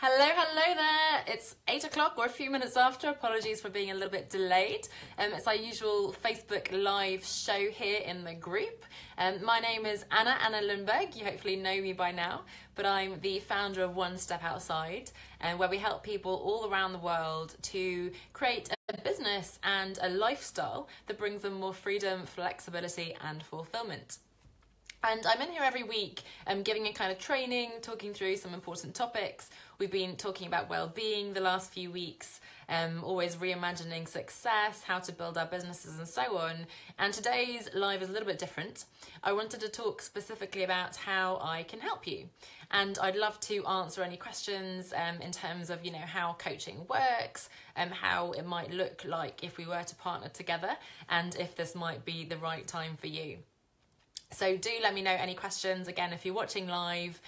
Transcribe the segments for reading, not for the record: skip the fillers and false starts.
Hello there. It's 8 o'clock or a few minutes after. Apologies for being a little bit delayed. It's our usual Facebook Live show here in the group. My name is Anna Lundberg. You hopefully know me by now, but I'm the founder of One Step Outside, where we help people all around the world to create a business and a lifestyle that brings them more freedom, flexibility, and fulfillment. And I'm in here every week giving a kind of training, talking through some important topics. We've been talking about well-being the last few weeks, always reimagining success, how to build our businesses and so on. And today's live is a little bit different. I wanted to talk specifically about how I can help you. And I'd love to answer any questions in terms of, how coaching works, how it might look like if we were to partner together, and if this might be the right time for you. So do let me know any questions, again, if you're watching live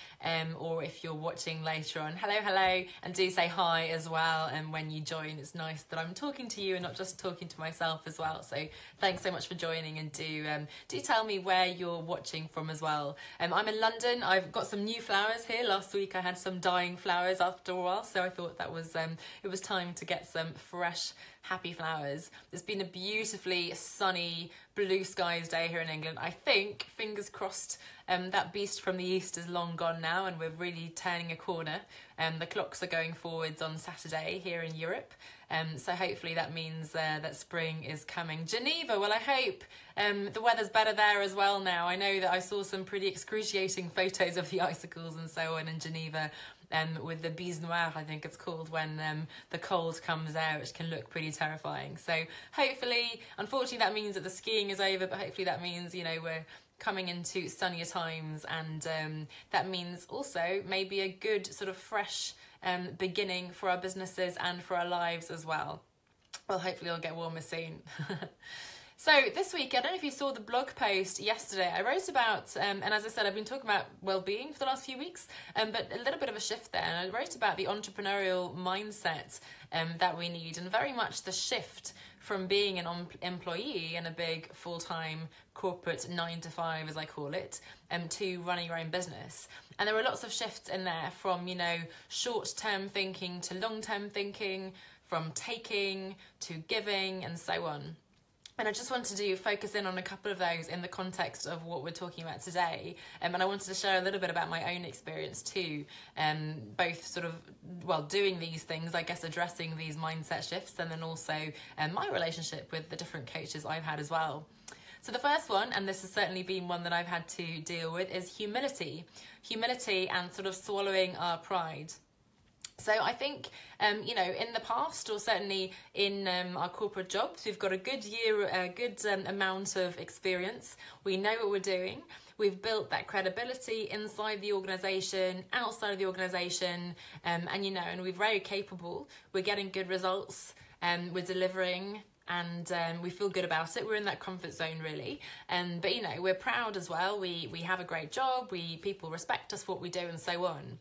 or if you're watching later on. Hello, and do say hi as well. And when you join, it's nice that I'm talking to you and not just talking to myself as well. So thanks so much for joining, and do tell me where you're watching from as well. I'm in London. I've got some new flowers here. Last week I had some dying flowers after a while, so I thought that was it was time to get some fresh, happy flowers. It's been a beautifully sunny, blue skies day here in England. I think, fingers crossed, that beast from the east is long gone now and we're really turning a corner. The clocks are going forwards on Saturday here in Europe. So hopefully that means that spring is coming. Geneva, well, I hope the weather's better there as well now. I know that I saw some pretty excruciating photos of the icicles and so on in Geneva. With the bise noire, I think it's called, when the cold comes out, which can look pretty terrifying. So hopefully, unfortunately that means that the skiing is over, but hopefully that means, we're coming into sunnier times, and that means also maybe a good sort of fresh beginning for our businesses and for our lives as well. Well, hopefully it'll get warmer soon. So this week, I don't know if you saw the blog post yesterday, I wrote about, and as I said, I've been talking about well-being for the last few weeks, but a little bit of a shift there. And I wrote about the entrepreneurial mindset that we need, and very much the shift from being an employee in a big full-time corporate 9-to-5, as I call it, to running your own business. And there were lots of shifts in there, from, short-term thinking to long-term thinking, from taking to giving, and so on. And I just wanted to focus in on a couple of those in the context of what we're talking about today. And I wanted to share a little bit about my own experience too, both sort of, doing these things, I guess, addressing these mindset shifts, and then also my relationship with the different coaches I've had as well. So the first one, and this has certainly been one that I've had to deal with, is humility. Humility and sort of swallowing our pride. So I think, in the past, or certainly in our corporate jobs, we've got a good amount of experience. We know what we're doing. We've built that credibility inside the organisation, outside of the organisation, and we're very capable. We're getting good results, we're delivering, and we feel good about it. We're in that comfort zone, really. But we're proud as well. We have a great job. People respect us for what we do, and so on.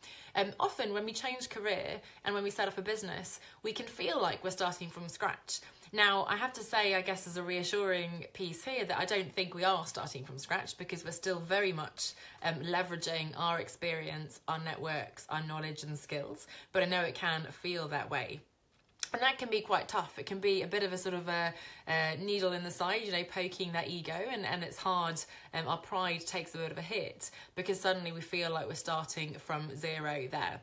Often when we change career and when we set up a business, we can feel like we're starting from scratch. Now, I have to say, I guess as a reassuring piece here, that I don't think we are starting from scratch, because we're still very much leveraging our experience, our networks, our knowledge and skills. But I know it can feel that way. And that can be quite tough. It can be a bit of a sort of a needle in the side, poking that ego, and it's hard. Our pride takes a bit of a hit, because suddenly we feel like we're starting from zero there.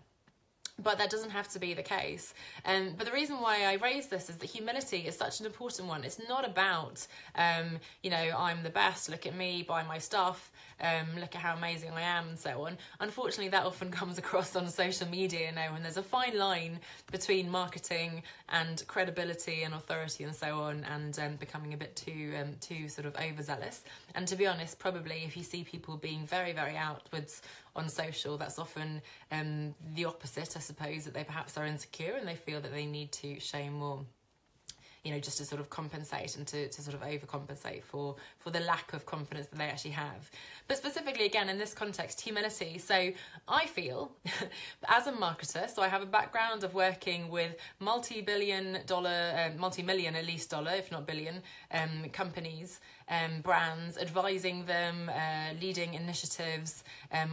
But that doesn't have to be the case. But the reason why I raise this is that humility is such an important one. It's not about, I'm the best, look at me, buy my stuff, look at how amazing I am, and so on. Unfortunately, that often comes across on social media, and there's a fine line between marketing and credibility and authority and so on, and becoming a bit too sort of overzealous. And to be honest, probably if you see people being very, very outwards on social, that's often the opposite, I suppose, that they perhaps are insecure and they feel that they need to show more, just to sort of compensate and to sort of overcompensate for the lack of confidence that they actually have. But specifically, again, in this context, humility. So I feel, as a marketer, so I have a background of working with multi-million at least dollar, if not billion, companies, brands, advising them, leading initiatives,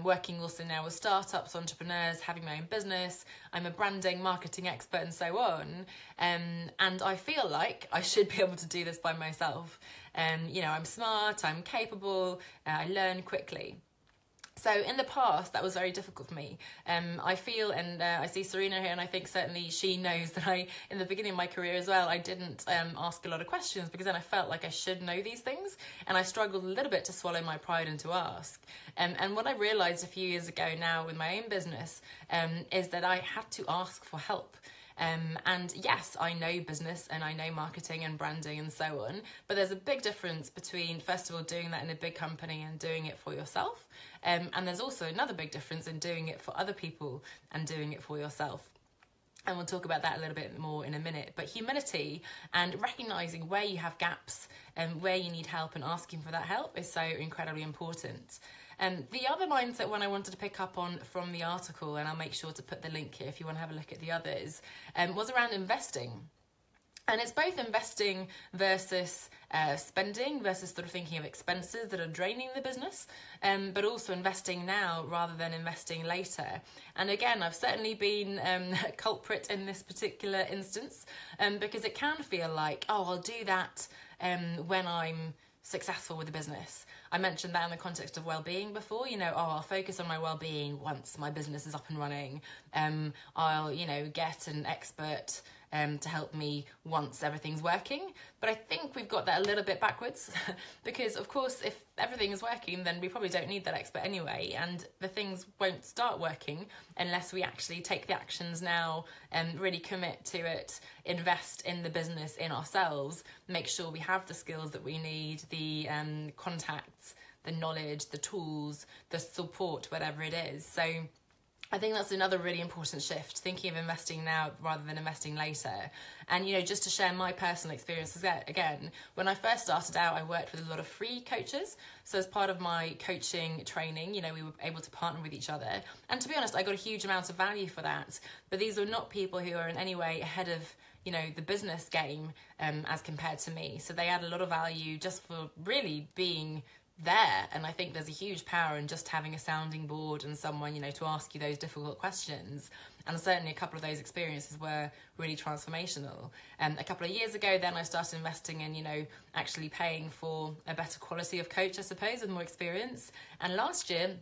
working also now with startups, entrepreneurs, having my own business. I'm a branding, marketing expert and so on. And I feel like I should be able to do this by myself. You know, I'm smart, I'm capable, I learn quickly. So in the past, that was very difficult for me. I feel, and I see Serena here, and I think certainly she knows that in the beginning of my career as well, I didn't ask a lot of questions because then I felt like I should know these things. And I struggled a little bit to swallow my pride and to ask. And what I realised a few years ago now with my own business is that I had to ask for help. And yes, I know business and I know marketing and branding and so on, but there's a big difference between, first of all, doing that in a big company and doing it for yourself. And there's also another big difference in doing it for other people and doing it for yourself. And we'll talk about that a little bit more in a minute. But humility and recognising where you have gaps and where you need help and asking for that help is so incredibly important. The other mindset one I wanted to pick up on from the article, and I'll make sure to put the link here if you want to have a look at the others, was around investing. And it's both investing versus spending versus sort of thinking of expenses that are draining the business, but also investing now rather than investing later. And again, I've certainly been a culprit in this particular instance because it can feel like, oh, I'll do that when I'm successful with the business. I mentioned that in the context of well-being before, you know, oh, I'll focus on my well-being once my business is up and running. I'll, you know, get an expert to help me once everything's working. But I think we've got that a little bit backwards because, of course, if everything is working, then we probably don't need that expert anyway. And the things won't start working unless we actually take the actions now and really commit to it, invest in the business, in ourselves, make sure we have the skills that we need, the contacts, the knowledge, the tools, the support, whatever it is. So I think that's another really important shift, thinking of investing now rather than investing later. And, you know, just to share my personal experiences again, when I first started out, I worked with a lot of free coaches. So as part of my coaching training, you know, we were able to partner with each other. And to be honest, I got a huge amount of value for that. But these were not people who are in any way ahead of, you know, the business game as compared to me. So they add a lot of value just for really being there. And I think there's a huge power in just having a sounding board and someone, you know, to ask you those difficult questions. And certainly a couple of those experiences were really transformational. A couple of years ago, then I started investing in, you know, actually paying for a better quality of coach, I suppose, with more experience. And last year,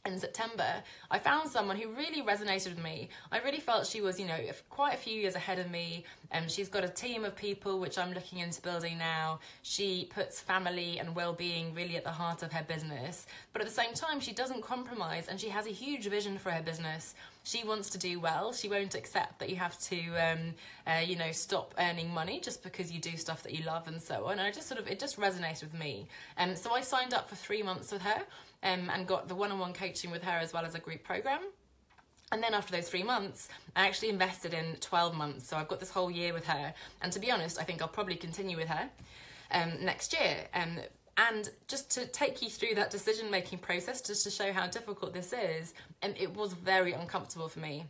in September, I found someone who really resonated with me. I really felt she was, you know, quite a few years ahead of me. She's got a team of people, which I'm looking into building now. She puts family and well-being really at the heart of her business. But at the same time, she doesn't compromise, and she has a huge vision for her business. She wants to do well. She won't accept that you have to, you know, stop earning money just because you do stuff that you love and so on. And I just sort of, it just resonated with me. So I signed up for 3 months with her and got the one-on-one coaching with her as well as a group program. And then after those 3 months, I actually invested in 12 months. So I've got this whole year with her. And to be honest, I think I'll probably continue with her next year. And just to take you through that decision-making process, just to show how difficult this is, and it was very uncomfortable for me.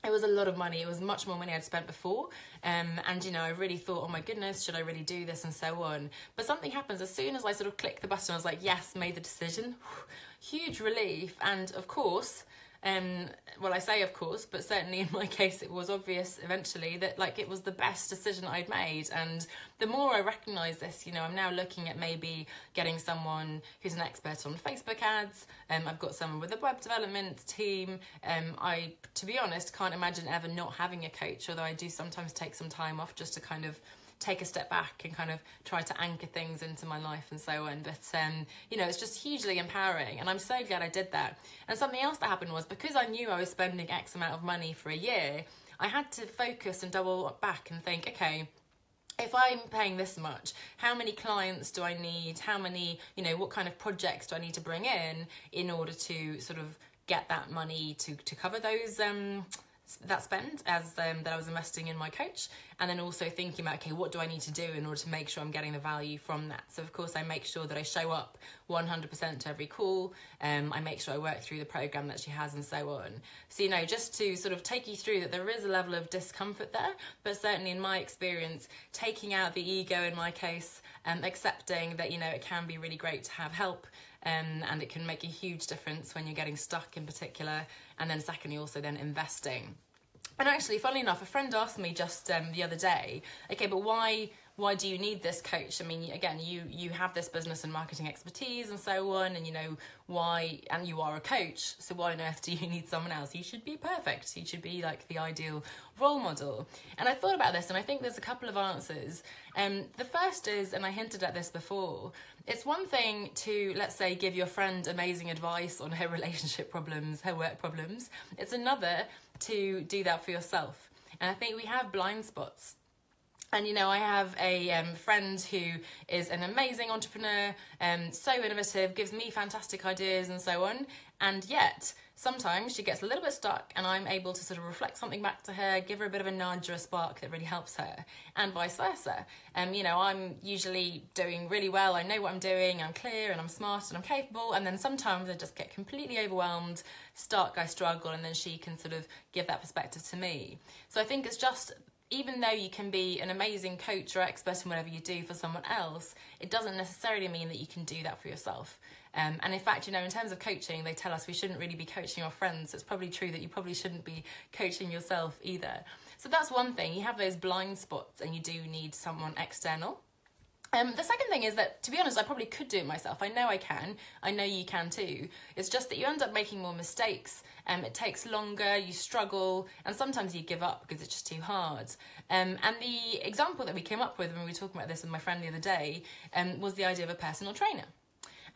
It was a lot of money. It was much more money I'd spent before. And, you know, I really thought, oh my goodness, should I really do this and so on? But something happens as soon as I sort of click the button. I was like, yes, made the decision. Huge relief. And of course, well, I say of course, but certainly in my case, it was obvious eventually that like it was the best decision I'd made. And the more I recognise this, you know, I'm now looking at maybe getting someone who's an expert on Facebook ads. I've got someone with a web development team. I, to be honest, can't imagine ever not having a coach, although I do sometimes take some time off just to kind of take a step back and kind of try to anchor things into my life and so on. But, you know, it's just hugely empowering, and I'm so glad I did that. And something else that happened was, because I knew I was spending X amount of money for a year, I had to focus and double back and think, okay, if I'm paying this much, how many clients do I need? How many, you know, what kind of projects do I need to bring in order to sort of get that money to cover those spend as that I was investing in my coach, and then also thinking about, okay, what do I need to do in order to make sure I'm getting the value from that? So of course I make sure that I show up 100% to every call. I make sure I work through the program that she has and so on. So, you know, just to sort of take you through that there is a level of discomfort there, but certainly in my experience, taking out the ego in my case, and accepting that, you know, it can be really great to have help, and it can make a huge difference when you're getting stuck in particular. And then secondly, also then investing. And actually, funnily enough, a friend asked me just the other day, okay, but why do you need this coach? I mean, again, you have this business and marketing expertise and so on, and you know why, and you are a coach, so why on earth do you need someone else? You should be perfect. You should be like the ideal role model. And I thought about this, and I think there's a couple of answers. The first is, and I hinted at this before, it's one thing to, let's say, give your friend amazing advice on her relationship problems, her work problems. It's another to do that for yourself. And I think we have blind spots. And, you know, I have a friend who is an amazing entrepreneur, so innovative, gives me fantastic ideas and so on. And yet, sometimes she gets a little bit stuck and I'm able to sort of reflect something back to her, give her a bit of a nudge or a spark that really helps her, and vice versa. You know, I'm usually doing really well. I know what I'm doing. I'm clear and I'm smart and I'm capable. And then sometimes I just get completely overwhelmed, stuck, I struggle, and then she can sort of give that perspective to me. So I think it's just, even though you can be an amazing coach or expert in whatever you do for someone else, it doesn't necessarily mean that you can do that for yourself. And in fact, you know, in terms of coaching, they tell us we shouldn't really be coaching our friends. It's probably true that you probably shouldn't be coaching yourself either. So that's one thing. You have those blind spots and you do need someone external. The second thing is that, to be honest, I probably could do it myself. I know I can. I know you can too. It's just that you end up making more mistakes. It takes longer, you struggle, and sometimes you give up because it's just too hard. And the example that we came up with when we were talking about this with my friend the other day was the idea of a personal trainer.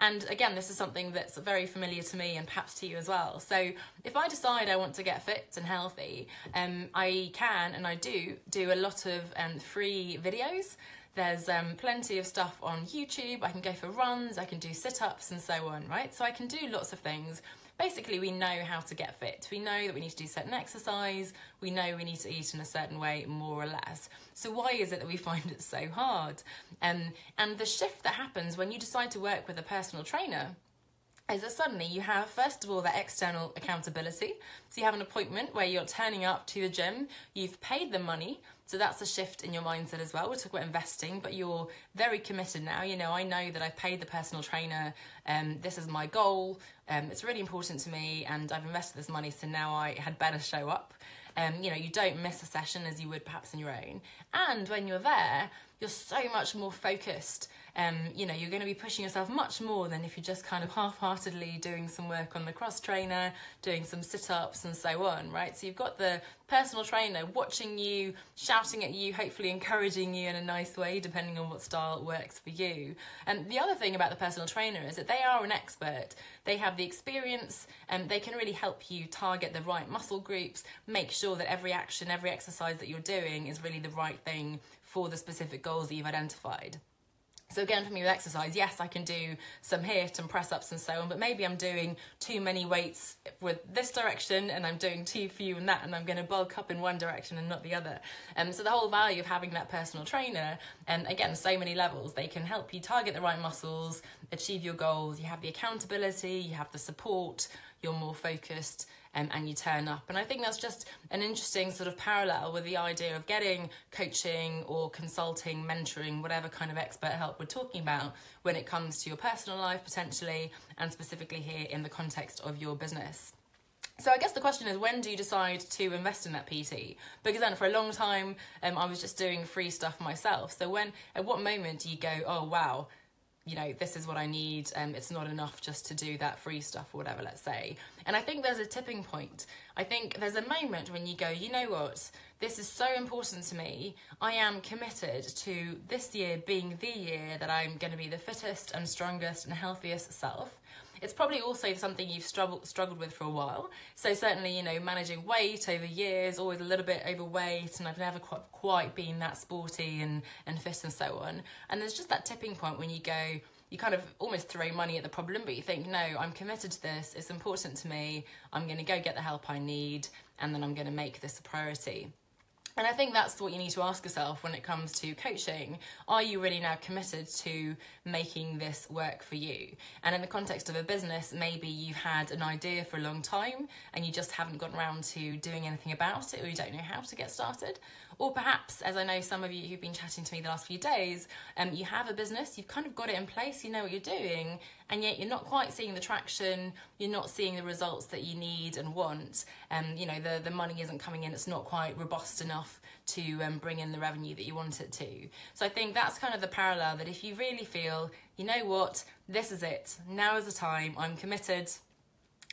And again, this is something that's very familiar to me and perhaps to you as well. So if I decide I want to get fit and healthy, I can and I do a lot of free videos. There's plenty of stuff on YouTube. I can go for runs, I can do sit-ups and so on, right? So I can do lots of things. Basically, we know how to get fit. We know that we need to do certain exercise. We know we need to eat in a certain way, more or less. So why is it that we find it so hard? And the shift that happens when you decide to work with a personal trainer is that suddenly you have, first of all, that external accountability. So you have an appointment where you're turning up to the gym, you've paid the money, so that's a shift in your mindset as well. We'll talk about investing, but you're very committed now. You know, I know that I've paid the personal trainer, this is my goal, it's really important to me, and I've invested this money, so now I had better show up. You know, you don't miss a session as you would perhaps in your own. And when you're there, you're so much more focused. You know, you're going to be pushing yourself much more than if you're just kind of half-heartedly doing some work on the cross trainer, doing some sit-ups and so on, right? So you've got the personal trainer watching you, shouting at you, hopefully encouraging you in a nice way, depending on what style works for you. And the other thing about the personal trainer is that they are an expert. They have the experience, and they can really help you target the right muscle groups, make sure that every action, every exercise that you're doing is really the right thing for the specific goals that you've identified. So again, for me with exercise, yes, I can do some HIIT and press-ups and so on, but maybe I'm doing too many weights with this direction and I'm doing too few in that, and I'm going to bulk up in one direction and not the other. So the whole value of having that personal trainer, and again, so many levels, they can help you target the right muscles, achieve your goals, you have the accountability, you have the support, you're more focused, and you turn up. And I think that's just an interesting sort of parallel with the idea of getting coaching or consulting, mentoring, whatever kind of expert help we're talking about when it comes to your personal life potentially, and specifically here in the context of your business. So I guess the question is, when do you decide to invest in that PT? Because then for a long time, I was just doing free stuff myself. So at what moment do you go, oh wow, you know, this is what I need, it's not enough just to do that free stuff or whatever, let's say. And I think there's a tipping point. I think there's a moment when you go, you know what, this is so important to me. I am committed to this year being the year that I'm going to be the fittest and strongest and healthiest self. It's probably also something you've struggled with for a while. So certainly, you know, managing weight over years, always a little bit overweight, and I've never quite been that sporty and fit and so on. And there's just that tipping point when you go, you kind of almost throw money at the problem, but you think, no, I'm committed to this, it's important to me, I'm going to go get the help I need, and then I'm going to make this a priority. And I think that's what you need to ask yourself when it comes to coaching. Are you really now committed to making this work for you? And in the context of a business, maybe you've had an idea for a long time and you just haven't gotten around to doing anything about it, or you don't know how to get started. Or perhaps, as I know some of you who've been chatting to me the last few days, you have a business, you've kind of got it in place, you know what you're doing, and yet you're not quite seeing the traction, you're not seeing the results that you need and want. You know, the money isn't coming in, it's not quite robust enough to bring in the revenue that you want it to. So I think that's kind of the parallel, that if you really feel, you know what, this is it, now is the time, I'm committed,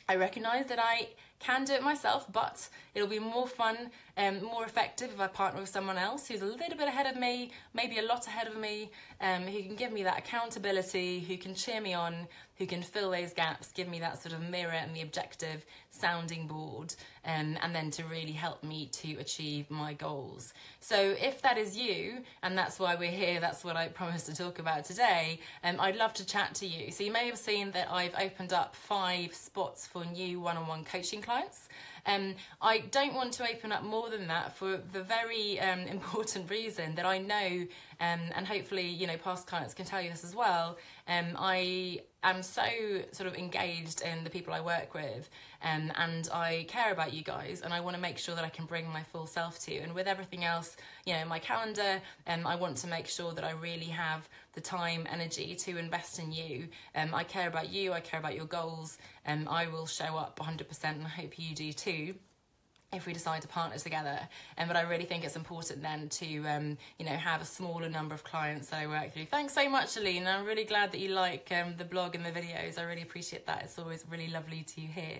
I recognise that I can do it myself, but it'll be more fun and more effective if I partner with someone else who's a little bit ahead of me, maybe a lot ahead of me, who can give me that accountability, who can cheer me on, who can fill those gaps, give me that sort of mirror and the objective sounding board, and then to really help me to achieve my goals. So if that is you, and that's why we're here, that's what I promised to talk about today, I'd love to chat to you. So you may have seen that I've opened up 5 spots for new one-on-one coaching clients. I don't want to open up more than that for the very important reason that I know, and hopefully, you know, past clients can tell you this as well, I am so sort of engaged in the people I work with, and I care about you guys, and I want to make sure that I can bring my full self to you. And with everything else, you know, in my calendar, I want to make sure that I really have the time, energy to invest in you. I care about you, I care about your goals, I will show up 100%, and I hope you do too, if we decide to partner together. But I really think it's important then to, you know, have a smaller number of clients that I work through. Thanks so much, Aline. I'm really glad that you like the blog and the videos. I really appreciate that. It's always really lovely to hear.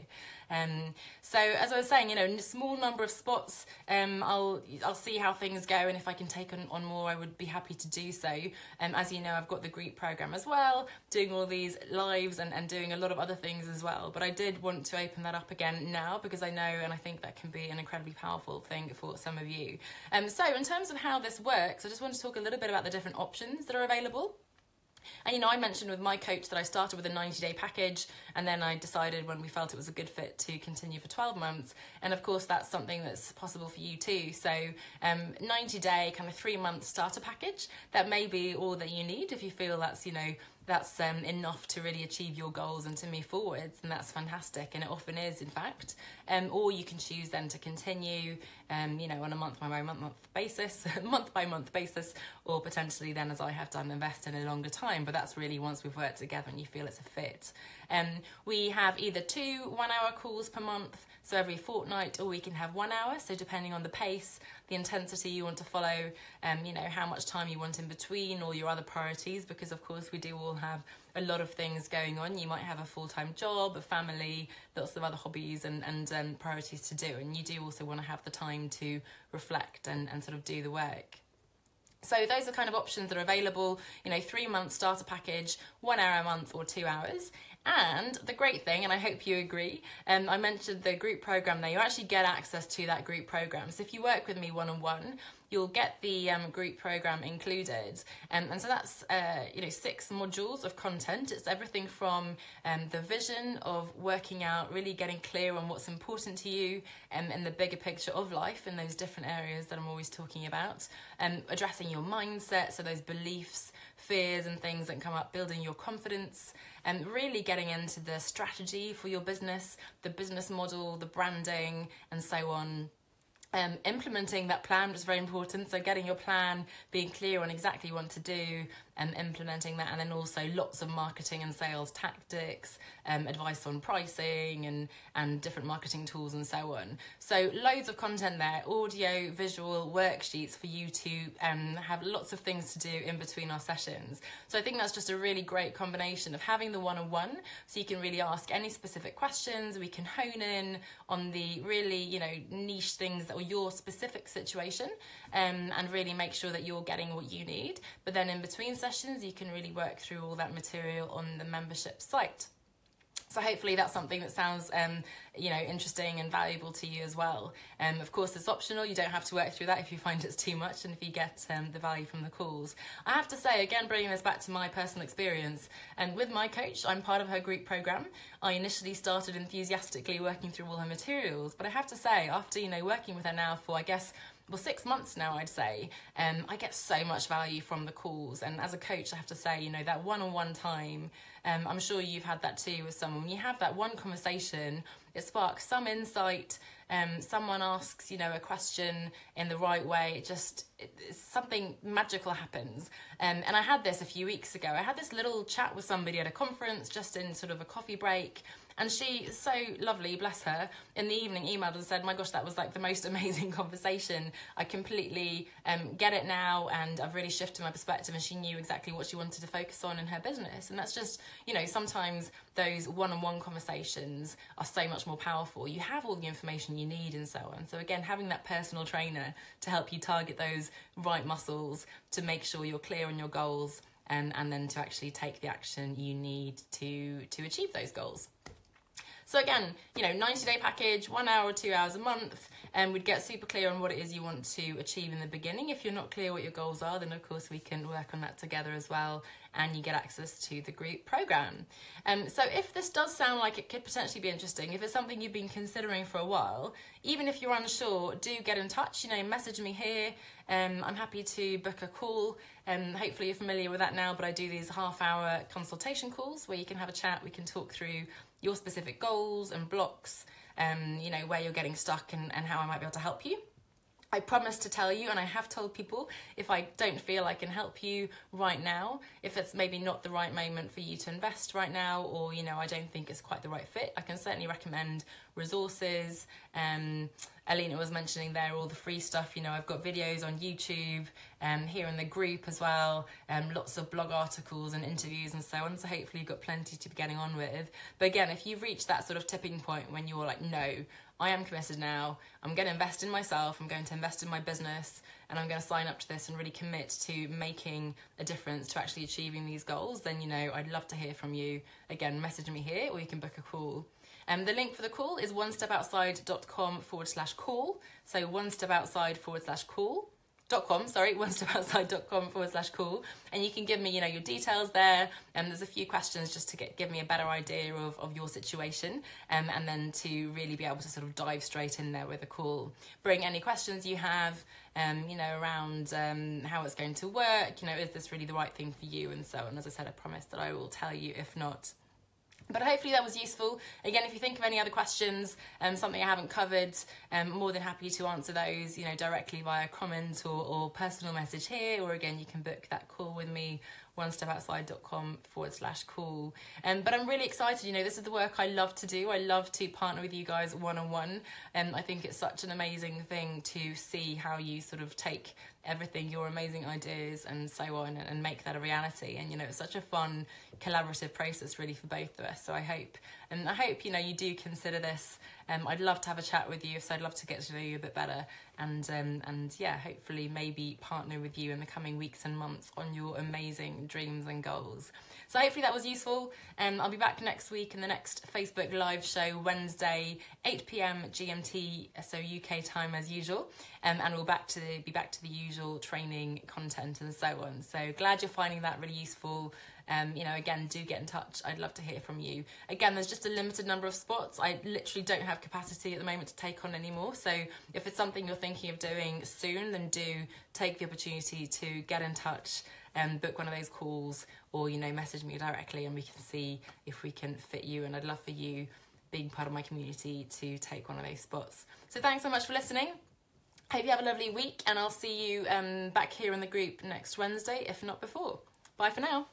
So as I was saying, you know, in a small number of spots, I'll see how things go, and if I can take on more, I would be happy to do so. As you know, I've got the group program as well, doing all these lives and doing a lot of other things as well. But I did want to open that up again now, because I know, and I think that can be an incredibly powerful thing for some of you. So in terms of how this works, I just want to talk a little bit about the different options that are available. And, you know, I mentioned with my coach that I started with a 90-day package, and then I decided when we felt it was a good fit to continue for 12 months. And of course, that's something that's possible for you too. So 90-day kind of 3-month starter package, that may be all that you need if you feel that's, you know, that's enough to really achieve your goals and to move forwards, and that's fantastic, and it often is, in fact. Or you can choose then to continue, you know, on a month-by-month basis, or potentially then, as I have done, invest in a longer time. But that's really once we've worked together and you feel it's a fit. We have either 2 one-hour calls per month, so every fortnight, or we can have 1 hour. So depending on the pace, the intensity you want to follow, you know, how much time you want in between, all your other priorities, because of course we do all have a lot of things going on. You might have a full-time job, a family, lots of other hobbies and priorities to do, and you do also want to have the time to reflect and sort of do the work. So those are kind of options that are available, you know, 3-month starter package, 1 hour a month or 2 hours. And the great thing, and I hope you agree, I mentioned the group program there, you actually get access to that group program. So if you work with me one-on-one, you'll get the group program included. And so that's, you know, 6 modules of content. It's everything from the vision of working out, really getting clear on what's important to you and the bigger picture of life in those different areas that I'm always talking about, addressing your mindset, so those beliefs, fears and things that come up, building your confidence, and really getting into the strategy for your business, the business model, the branding, and so on. Implementing that plan was very important, so getting your plan, being clear on exactly what to do, and implementing that, and then also lots of marketing and sales tactics, advice on pricing and different marketing tools and so on. So loads of content there, audio, visual, worksheets for you to have lots of things to do in between our sessions. So I think that's just a really great combination of having the one-on-one, so you can really ask any specific questions, we can hone in on the really, you know, niche things that are your specific situation, and really make sure that you're getting what you need. But then in between sessions, you can really work through all that material on the membership site. So hopefully that's something that sounds, interesting and valuable to you as well. Of course, it's optional. You don't have to work through that if you find it's too much and if you get the value from the calls. I have to say, again, bringing this back to my personal experience, and with my coach, I'm part of her group program. I initially started enthusiastically working through all her materials, but I have to say, after, working with her now for, 6 months now, I'd say, I get so much value from the calls. And as a coach, I have to say, that one-on-one time, I'm sure you've had that too with someone. When you have that one conversation, it sparks some insight, someone asks, a question in the right way, something magical happens. And I had this a few weeks ago. I had this little chat with somebody at a conference, just in sort of a coffee break. And she, so lovely, bless her, in the evening emailed and said, my gosh, that was like the most amazing conversation. I completely get it now, and I've really shifted my perspective, and she knew exactly what she wanted to focus on in her business. And that's just, sometimes those one-on-one conversations are so much more powerful. You have all the information you need and so on. So again, having that personal trainer to help you target those right muscles, to make sure you're clear on your goals, and then to actually take the action you need to achieve those goals. So again, 90-day package, 1 hour or 2 hours a month, and we'd get super clear on what it is you want to achieve in the beginning. If you're not clear what your goals are, then of course we can work on that together as well, and you get access to the group program. So if this does sound like it could potentially be interesting, if it's something you've been considering for a while, even if you're unsure, do get in touch, message me here. I'm happy to book a call. Hopefully you're familiar with that now, but I do these half-hour consultation calls where you can have a chat, we can talk through your specific goals and blocks, where you're getting stuck and how I might be able to help you. I promise to tell you, and I have told people, if I don't feel I can help you right now, if it's maybe not the right moment for you to invest right now, or, I don't think it's quite the right fit, I can certainly recommend resources. Alina was mentioning there all the free stuff. I've got videos on YouTube, here in the group as well, lots of blog articles and interviews and so on. So hopefully you've got plenty to be getting on with. But again, if you've reached that sort of tipping point when you're like, no, I am committed now, I'm going to invest in myself, I'm going to invest in my business, and I'm going to sign up to this and really commit to making a difference, to actually achieving these goals, then, I'd love to hear from you. Again, message me here, or you can book a call. The link for the call is onestepoutside.com/call. So onestepoutside.com, onestepoutside.com/call. And you can give me, your details there. And there's a few questions just to give me a better idea of your situation. And then to really be able to sort of dive straight in there with a call. Bring any questions you have, around how it's going to work. Is this really the right thing for you? And so on. As I said, I promise that I will tell you if not. But hopefully that was useful. Again, if you think of any other questions, something I haven't covered, more than happy to answer those, directly via comment or personal message here. Or again, you can book that call with me, onestepoutside.com/call. But I'm really excited. This is the work I love to do. I love to partner with you guys one-on-one. I think it's such an amazing thing to see how you sort of take everything, your amazing ideas and so on, and make that a reality. And it's such a fun collaborative process really for both of us. So I hope you do consider this. I'd love to have a chat with you, so I'd love to get to know you a bit better, and yeah, hopefully maybe partner with you in the coming weeks and months on your amazing dreams and goals. So hopefully that was useful. I'll be back next week in the next Facebook live show, Wednesday, 8 p.m. GMT, so UK time as usual, and we'll be back to the usual training content and so on. So glad you're finding that really useful. Again, do get in touch. I'd love to hear from you. Again, there's just a limited number of spots. I literally don't have capacity at the moment to take on any more. So if it's something you're thinking of doing soon, then do take the opportunity to get in touch and book one of those calls, or, message me directly and we can see if we can fit you. And I'd love for you, being part of my community, to take one of those spots. So thanks so much for listening. Hope you have a lovely week, and I'll see you back here in the group next Wednesday, if not before. Bye for now.